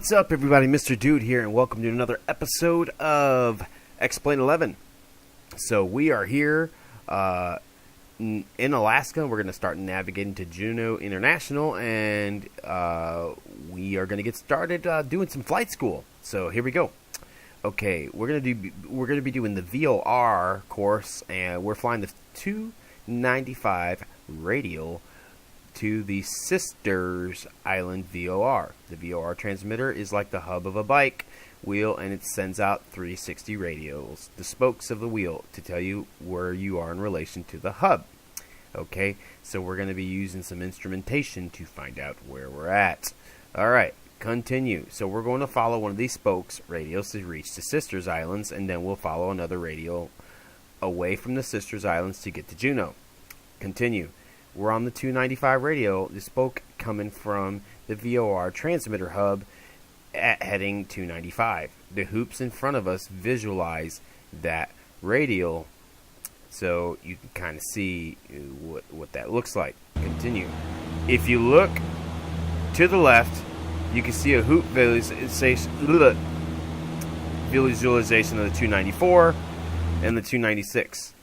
What's up, everybody? Mr. Dude here, and welcome to another episode of Explain 11. So we are here in Alaska. We're going to start navigating to Juneau International, and we are going to get started doing some flight school. So here we go. Okay, we're going to be doing the VOR course, and we're flying the 295 radial to the Sisters Island VOR. The VOR transmitter is like the hub of a bike wheel, and it sends out 360 radios, the spokes of the wheel, to tell you where you are in relation to the hub. Okay, so we're going to be using some instrumentation to find out where we're at. Alright, continue. So we're going to follow one of these spokes radios to reach the Sisters Islands, and then we'll follow another radio away from the Sisters Islands to get to Juneau. Continue. We're on the 295 radio, the spoke coming from the VOR transmitter hub at heading 295. The hoops in front of us visualize that radial, so you can kind of see what that looks like. Continue. If you look to the left, you can see a hoop visualization of the 294 and the 296.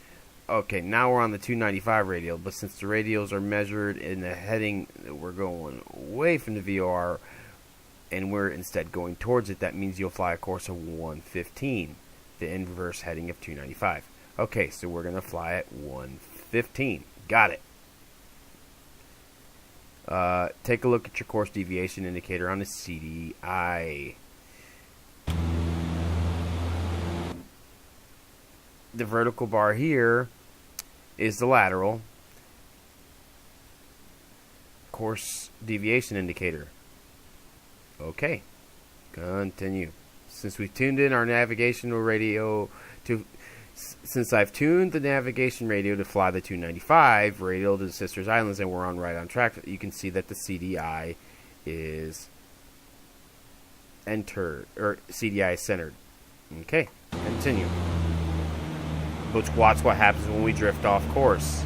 Okay, now we're on the 295 radial, but since the radials are measured in the heading, we're going away from the VOR, and we're instead going towards it. That means you'll fly a course of 115, the inverse heading of 295. Okay, so we're going to fly at 115. Got it. Take a look at your course deviation indicator on the CDI. The vertical bar here is the lateral course deviation indicator. Okay, continue. Since we've tuned in our navigational radio since I've tuned the navigation radio to fly the 295 radial to the Sisters Islands, and we're on track, you can see that the CDI is CDI is centered. Okay, continue. Let's watch what happens when we drift off course.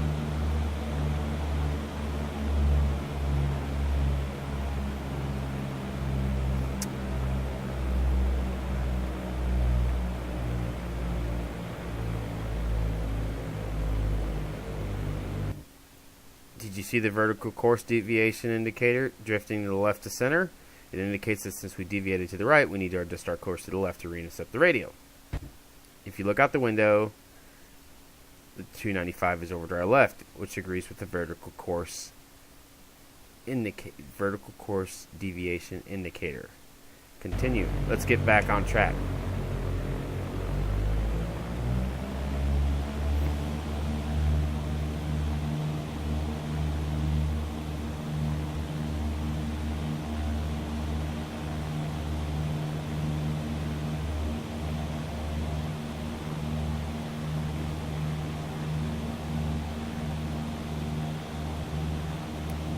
Did you see the vertical course deviation indicator drifting to the left to center? It indicates that since we deviated to the right, we need to adjust our course to the left to reintercept the radio. If you look out the window, the 295 is over to our left, which agrees with the vertical course deviation indicator. Continue. Let's get back on track.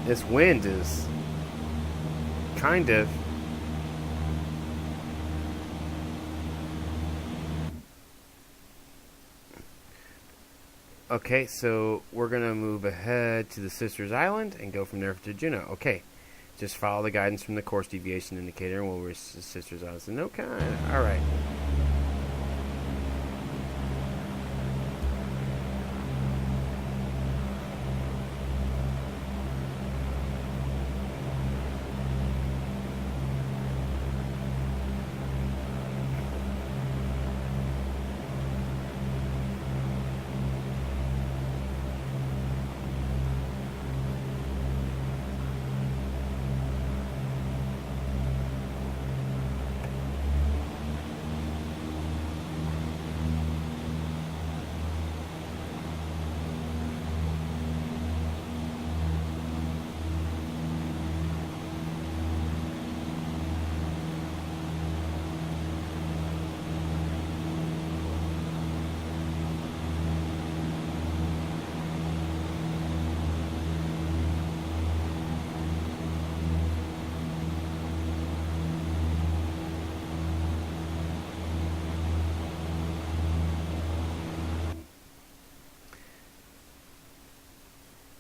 This wind is kind of okay, so we're gonna move ahead to the Sisters Island and go from there to Juneau. Okay, just follow the guidance from the course deviation indicator and we'll reach the Sisters Island. So, okay, alright.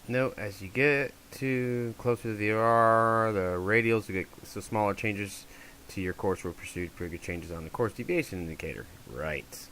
Note, as you get to closer to the VOR, the radials get so smaller changes to your course will pursued trigger changes on the course deviation indicator. Right.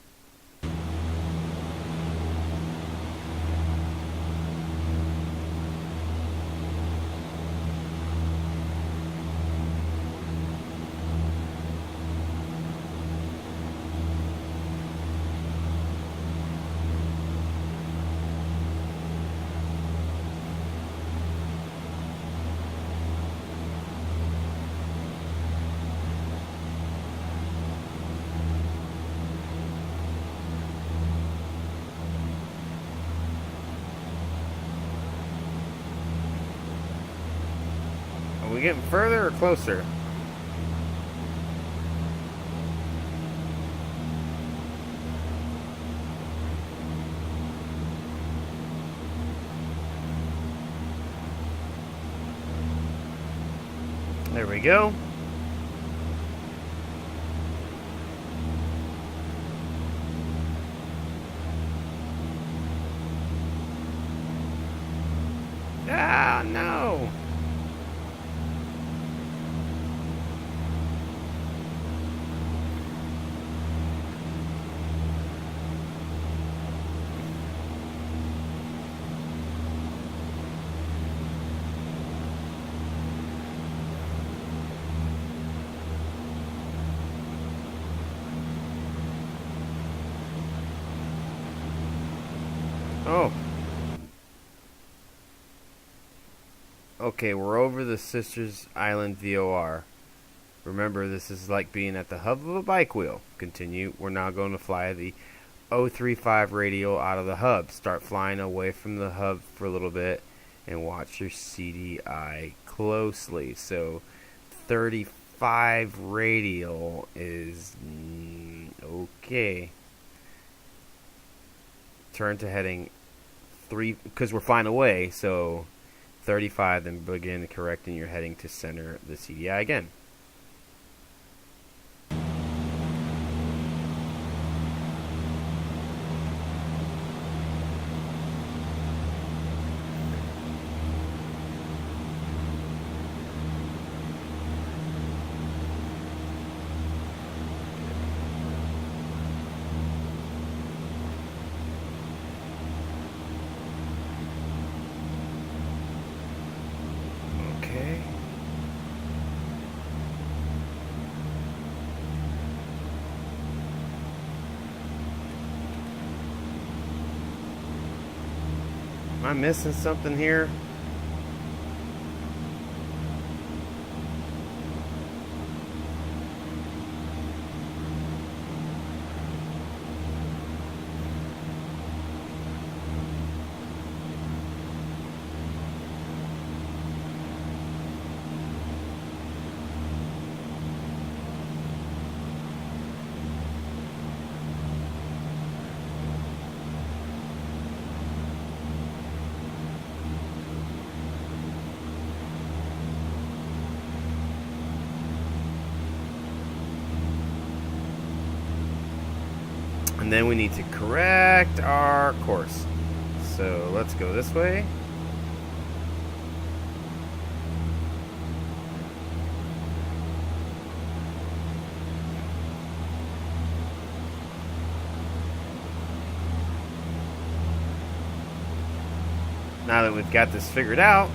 Are we getting further or closer? There we go. Ah, no. Oh. Okay, we're over the Sisters Island VOR. Remember, this is like being at the hub of a bike wheel. Continue. We're now going to fly the 035 radial out of the hub. Start flying away from the hub for a little bit and watch your CDI closely. So 35 radial is okay. Turn to heading 3 because we're flying away, so 35, then begin correcting your heading to center the CDI again. Okay. Am I missing something here? And then we need to correct our course. So let's go this way. Now that we've got this figured out,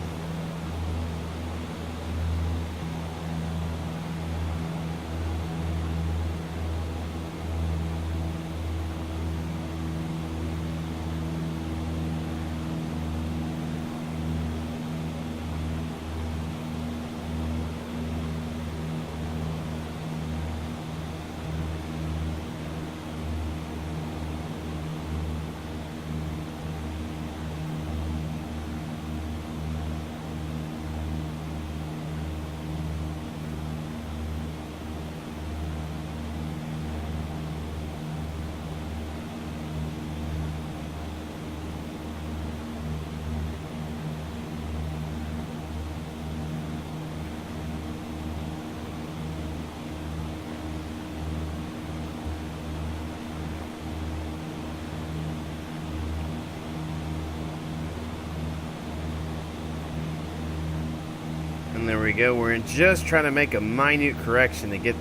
And there we go. We're just trying to make a minute correction to get...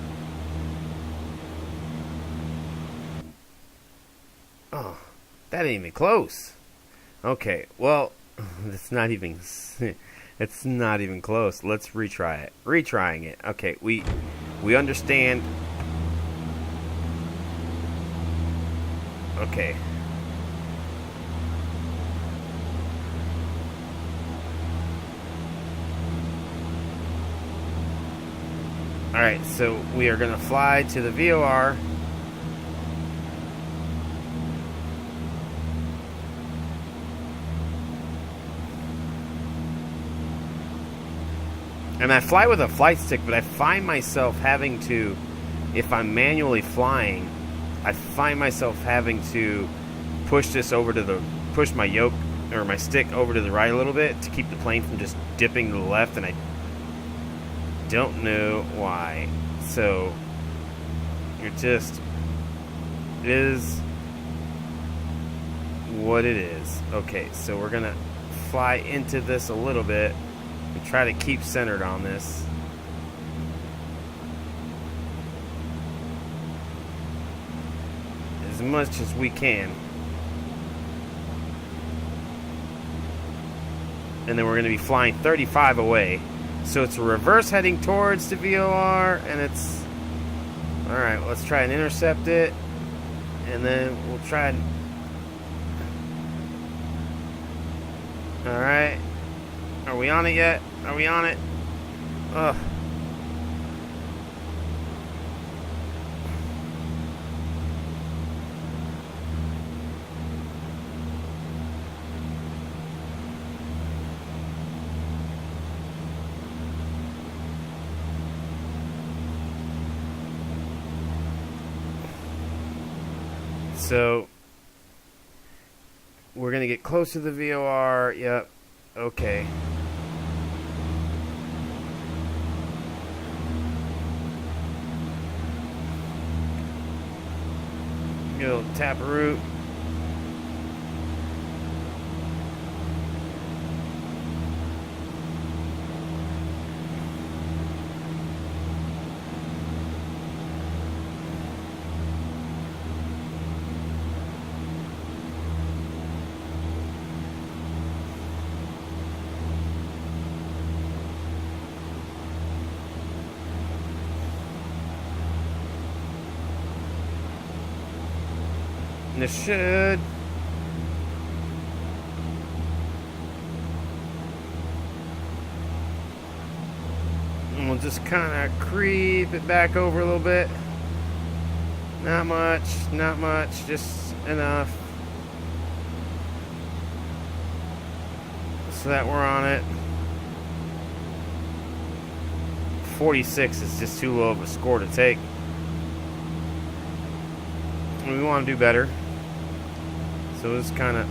Oh, that ain't even close. Okay, well, it's not even... It's not even close. Let's retry it. Retrying it. Okay, we understand. Okay. Alright, so we are going to fly to the VOR. And I fly with a flight stick, but I find myself having to, if I'm manually flying, I find myself having to push my yoke or my stick over to the right a little bit to keep the plane from just dipping to the left, and I don't know why. So it just is what it is. Okay, so we're gonna fly into this a little bit and try to keep centered on this. As much as we can. And then we're going to be flying 35 away. So it's a reverse heading towards the VOR, and it's... Alright, let's try and intercept it. And then we'll try and... Alright. Are we on it yet? Are we on it? Ugh. So, we're going to get close to the VOR. Yep. Okay. Go Taproot. And it should. And we'll just kind of creep it back over a little bit. Not much, not much, just enough. So that we're on it. 46 is just too low of a score to take. We want to do better. So it's kind of...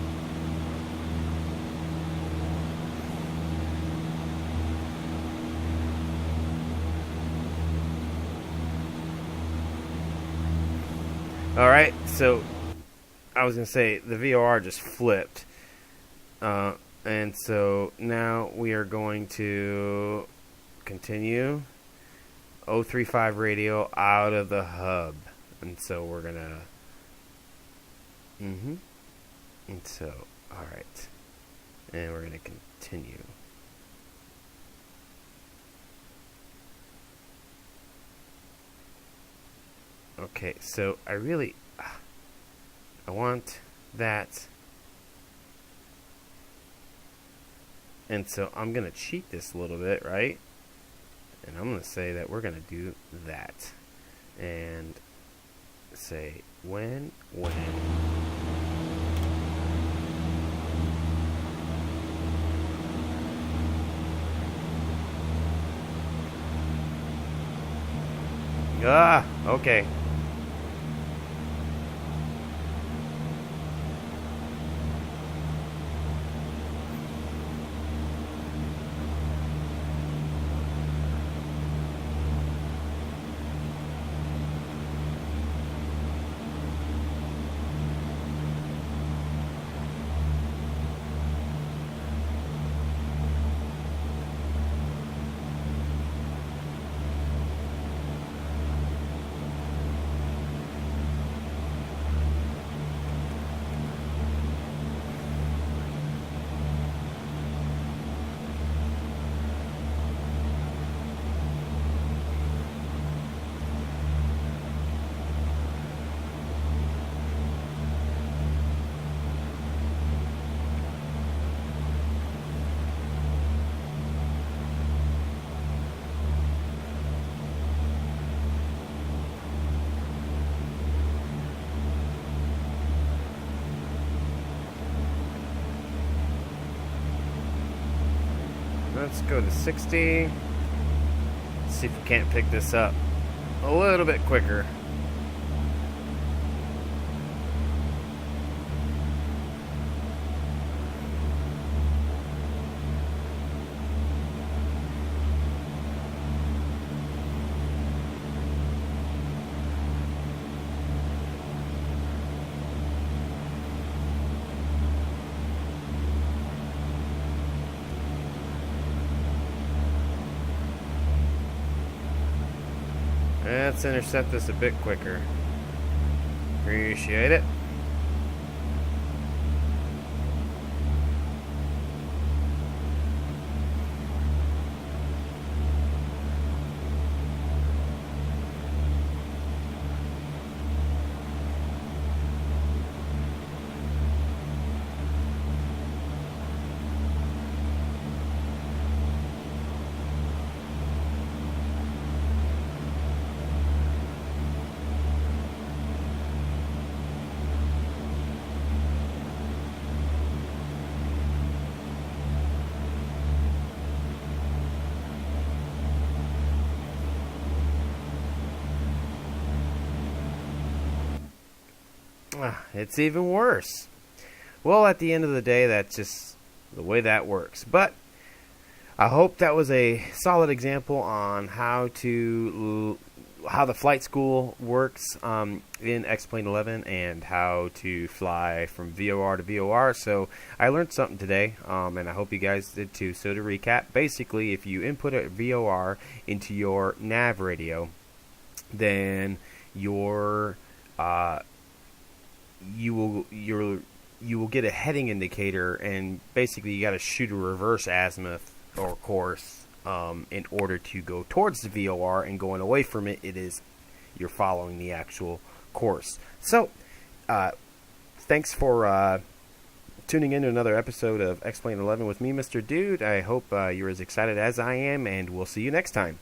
Alright, so I was going to say the VOR just flipped. And so now we are going to continue 035 radio out of the hub. And so we're going to... And so, alright. And we're going to continue. Okay, so I want that. And so I'm going to cheat this a little bit, right? And I'm going to say that we're going to do that. And say when. Okay. Let's go to 60. See if we can't pick this up a little bit quicker. Let's intercept this a bit quicker. Appreciate it. It's even worse. Well, at the end of the day, that's just the way that works. But I hope that was a solid example on how the flight school works in X-Plane 11 and how to fly from VOR to VOR. So I learned something today, and I hope you guys did too. So to recap, basically, if you input a VOR into your nav radio, then your you will get a heading indicator, and basically you got to shoot a reverse azimuth or course in order to go towards the VOR, and going away from it, you're following the actual course. So thanks for tuning in to another episode of X-Plane 11 with me, Mr. Dude. I hope you're as excited as I am, and we'll see you next time.